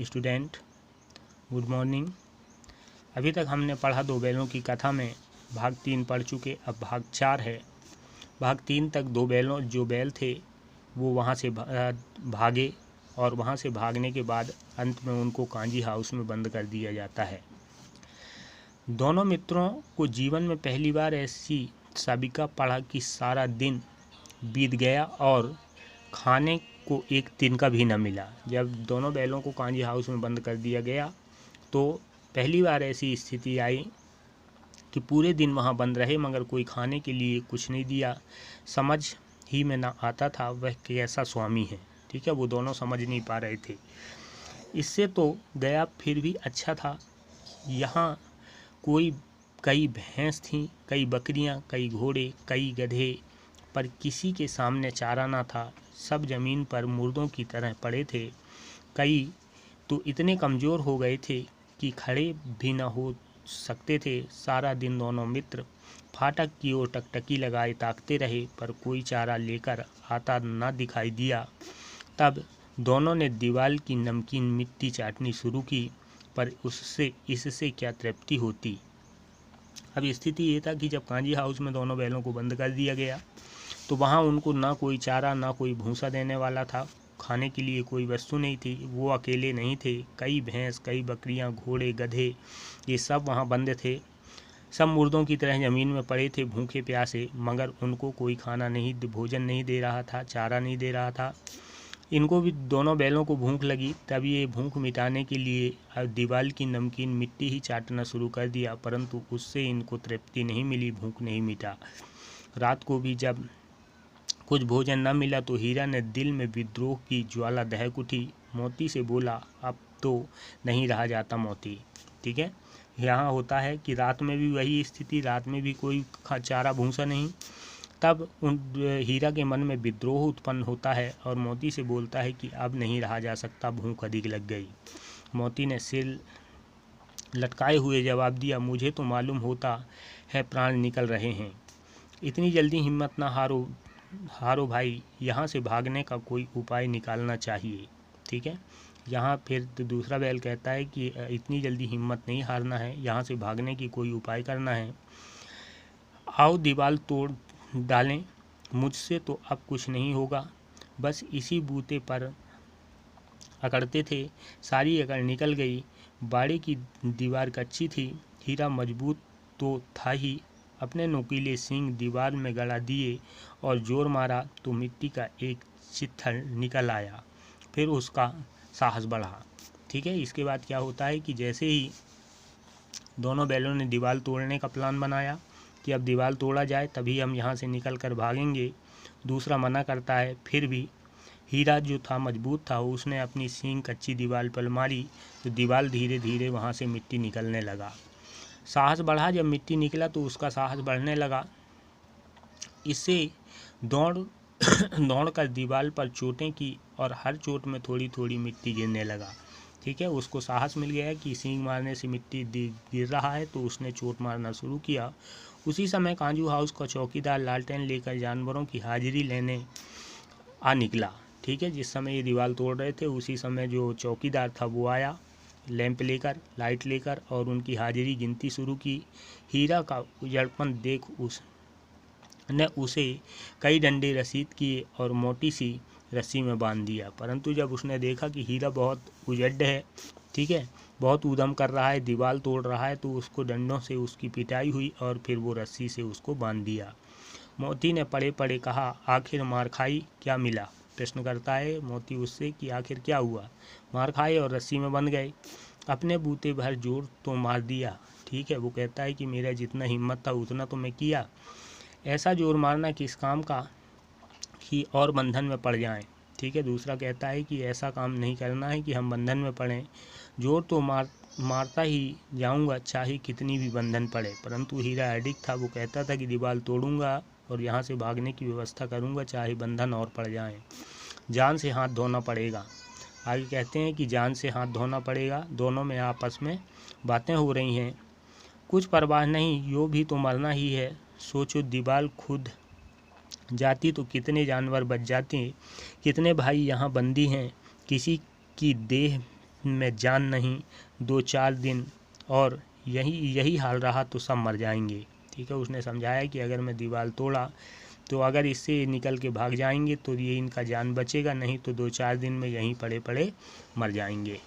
Student, good morning. अभी तक हमने पढ़ा दो बैलों की कथा में भाग 3 पढ़ चुके, अब भाग 4 है। भाग 3 तक दो बैलों जो बैल थे वो वहाँ से भागे और वहाँ से भागने के बाद अंत में उनको कांजी हाउस में बंद कर दिया जाता है। दोनों मित्रों को जीवन में पहली बार ऐसी साबिका पड़ा कि सारा दिन बीत गया और खाने को एक तिनका भी न मिला। जब दोनों बैलों को कांजी हाउस में बंद कर दिया गया तो पहली बार ऐसी स्थिति आई कि पूरे दिन वहाँ बंद रहे मगर कोई खाने के लिए कुछ नहीं दिया। समझ ही में ना आता था वह कैसा स्वामी है। ठीक है, वो दोनों समझ नहीं पा रहे थे। इससे तो गया फिर भी अच्छा था। यहाँ कई भैंस थीं, कई बकरियाँ, कई घोड़े, कई गधे, पर किसी के सामने चारा ना था। सब ज़मीन पर मुर्दों की तरह पड़े थे। कई तो इतने कमज़ोर हो गए थे कि खड़े भी न हो सकते थे। सारा दिन दोनों मित्र फाटक की ओर टकटकी लगाए ताकते रहे पर कोई चारा लेकर आता न दिखाई दिया। तब दोनों ने दीवार की नमकीन मिट्टी चाटनी शुरू की, पर इससे क्या तृप्ति होती। अब स्थिति ये था कि जब कांजी हाउस में दोनों बैलों को बंद कर दिया गया तो वहाँ उनको ना कोई चारा ना कोई भूसा देने वाला था। खाने के लिए कोई वस्तु नहीं थी। वो अकेले नहीं थे, कई भैंस, कई बकरियाँ, घोड़े, गधे, ये सब वहाँ बंद थे। सब मुर्दों की तरह ज़मीन में पड़े थे भूखे प्यासे, मगर उनको कोई खाना नहीं, भोजन नहीं दे रहा था, चारा नहीं दे रहा था। इनको भी, दोनों बैलों को भूख लगी। तब ये भूख मिटाने के लिए दीवार की नमकीन मिट्टी ही चाटना शुरू कर दिया, परंतु उससे इनको तृप्ति नहीं मिली, भूख नहीं मिटा। रात को भी जब कुछ भोजन न मिला तो हीरा ने दिल में विद्रोह की ज्वाला दहक उठी। मोती से बोला, अब तो नहीं रहा जाता मोती। ठीक है, यहाँ होता है कि रात में भी वही स्थिति, रात में भी कोई चारा भूसा नहीं। तब हीरा के मन में विद्रोह उत्पन्न होता है और मोती से बोलता है कि अब नहीं रहा जा सकता, भूख अधिक लग गई। मोती ने सिर लटकाए हुए जवाब दिया, मुझे तो मालूम होता है प्राण निकल रहे हैं। इतनी जल्दी हिम्मत ना हारो भाई, यहाँ से भागने का कोई उपाय निकालना चाहिए। ठीक है, यहाँ फिर तो दूसरा बैल कहता है कि इतनी जल्दी हिम्मत नहीं हारना है, यहाँ से भागने की कोई उपाय करना है। आओ दीवार तोड़ डालें, मुझसे तो अब कुछ नहीं होगा। बस इसी बूते पर अकड़ते थे, सारी अकड़ निकल गई। बाड़े की दीवार कच्ची थी। हीरा मजबूत तो था ही, अपने नुकीले सींग दीवार में गड़ा दिए और जोर मारा तो मिट्टी का एक चित्थर निकल आया। फिर उसका साहस बढ़ा। ठीक है, इसके बाद क्या होता है कि जैसे ही दोनों बैलों ने दीवार तोड़ने का प्लान बनाया कि अब दीवार तोड़ा जाए तभी हम यहाँ से निकल कर भागेंगे, दूसरा मना करता है। फिर भी हीरा जो था मजबूत था, उसने अपनी सींग कच्ची दीवार पर मारी तो दीवार धीरे धीरे वहाँ से मिट्टी निकलने लगा। साहस बढ़ा, जब मिट्टी निकला तो उसका साहस बढ़ने लगा। इससे दौड़ कर दीवार पर चोटें की और हर चोट में थोड़ी थोड़ी मिट्टी गिरने लगा। ठीक है, उसको साहस मिल गया कि सींग मारने से मिट्टी गिर रहा है, तो उसने चोट मारना शुरू किया। उसी समय कांजू हाउस का चौकीदार लालटेन लेकर जानवरों की हाजिरी लेने आ निकला। ठीक है, जिस समय ये दीवार तोड़ रहे थे उसी समय जो चौकीदार था वो आया लैंप लेकर, लाइट लेकर, और उनकी हाजिरी गिनती शुरू की। हीरा का उजड़पन देख उसने उसे कई डंडे रसीद किए और मोटी सी रस्सी में बांध दिया। परंतु जब उसने देखा कि हीरा बहुत उजड़ है, ठीक है, बहुत ऊधम कर रहा है, दीवार तोड़ रहा है, तो उसको डंडों से उसकी पिटाई हुई और फिर वो रस्सी से उसको बांध दिया। मोती ने पड़े पड़े कहा, आखिर मार खाई, क्या मिला? प्रश्न करता है मोती उससे कि आखिर क्या हुआ। मार खाए और रस्सी में बंध गए। अपने बूते भर जोर तो मार दिया। ठीक है, वो कहता है कि मेरा जितना हिम्मत था उतना तो मैं किया, ऐसा जोर मारना किस काम का कि और बंधन में पड़ जाएं। ठीक है, दूसरा कहता है कि ऐसा काम नहीं करना है कि हम बंधन में पड़ें, जोर तो मारता ही जाऊंगा चाहे कितनी भी बंधन पड़े। परंतु हीरा अडिग था, वो कहता था कि दीवार तोड़ूंगा और यहाँ से भागने की व्यवस्था करूंगा चाहे बंधन और पड़ जाएं, जान से हाथ धोना पड़ेगा। आगे कहते हैं कि जान से हाथ धोना पड़ेगा। दोनों में आपस में बातें हो रही हैं। कुछ परवाह नहीं, यो भी तो मरना ही है। सोचो, दीवार खुद जाती तो कितने जानवर बच जाते, कितने भाई यहाँ बंदी हैं, किसी की देह में जान नहीं, 2-4 दिन और यही हाल रहा तो सब मर जाएंगे। ठीक है, उसने समझाया कि अगर मैं दीवार तोड़ा तो अगर इससे निकल के भाग जाएंगे तो ये इनका जान बचेगा, नहीं तो 2-4 दिन में यहीं पड़े पड़े मर जाएंगे।